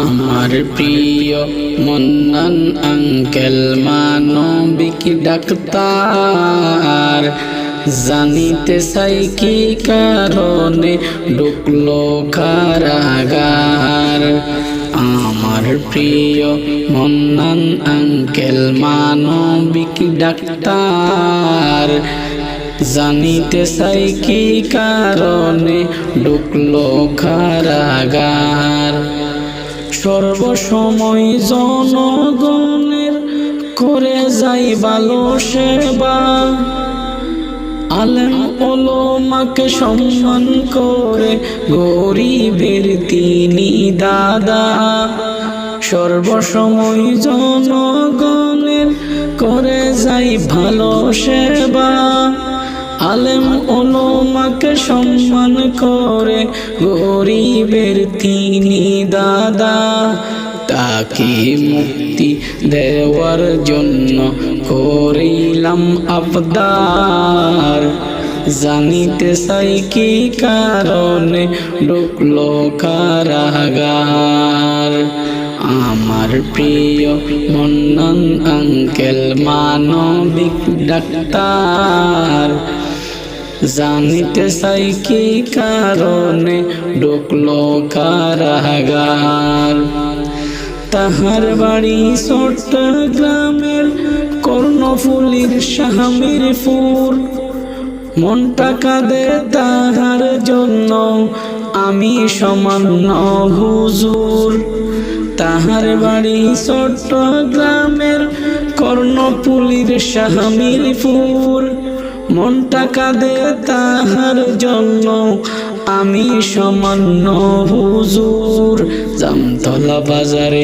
আমার প্রিয় মন্নান আঙ্কেল মানবিক ডাক্তার, জানিতে চাই কি কারণে ঢুকলো কারাগার। আমার প্রিয় মন্নান আঙ্কেল মানবিক ডাক্তার, জানিতে চাই কি কারণে ঢুকলো কারাগার। সর্বসময় জনগণের করে যাই ভালো সেবা, আলেম ওলামাকে সম্মান করে গরিবের তিনি দাদা। সর্বসময় জনগণের করে যাই ভালো সেবা, আলেম ওলামাকে সম্মান করে গরিবের তিনি দাদা। তাকে মুক্তি দেওয়ার জন্য করিলাম আবদার, জানিতে চাই কি কারণে ঢুকলো কারাগার। আমার প্রিয় মন্নান আঙ্কেল মানবিক ডাক্তার, জানিতে চাই কি কারণে ঢুকলো কারাগার। তাহার বাড়ি চট্টগ্রামের কর্ণফুলীর শাহমিরপুর, মনটা কাঁদে তাহার জন্য আমি সামান্য হুজুর। তাহার বাড়ি চট্টগ্রামের কর্ণফুলীর শাহমিরপুর, মনটা কাঁদে তাহার জন্য আমি সামান্য হুজুর। জামতলা বাজারে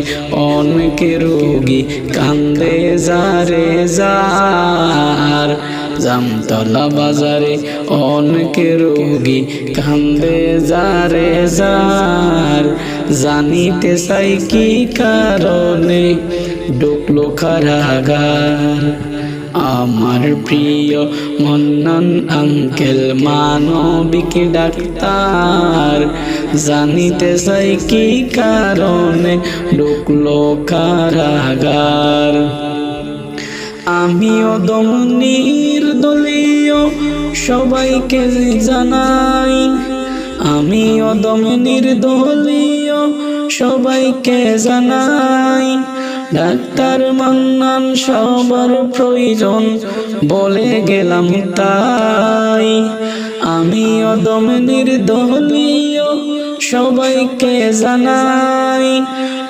অনেক রোগী কান্দে যারে যার, জামতলা বাজারে অনেক রোগী কান্দে যারে যার। জানিতে চাই কি কারণে ঢুকলো কারাগার। আমার প্রিয় মন্নান আঙ্কেল মানবিক ডাক্তার, জানিতে চাই কি কারণে ঢুকলো কারাগার। আমিও দম নির্দলীয় সবাইকে জানাই, আমিও দম নির্দলীয় সবাইকে জানাই। ডাক্তার মান্নান সবার প্রয়োজন বলে গেলাম তাই, আমিও দম নির্দলীয় সবাইকে জানাই।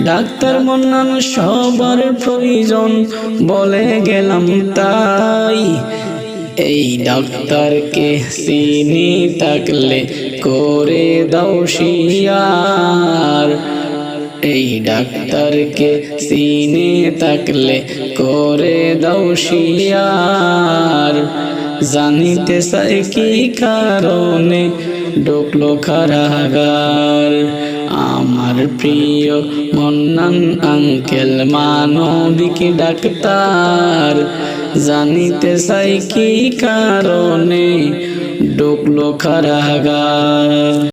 ডাক্তার মান্নান সবার প্রয়োজন বলে গেলাম তাই। এই ডাক্তারকে চিনি থাকলে করে দাও শিয়ার, এই ডাক্তারকে চিনি থাকলে করে দাও শিয়ার। জানিতে চাই কি কারণে ঢুকলো কারাগার। আমার প্রিয় মন্নান আঙ্কেল মানবিক ডাক্তার, জানিতে চাই কি কারণে ঢুকলো কারাগার।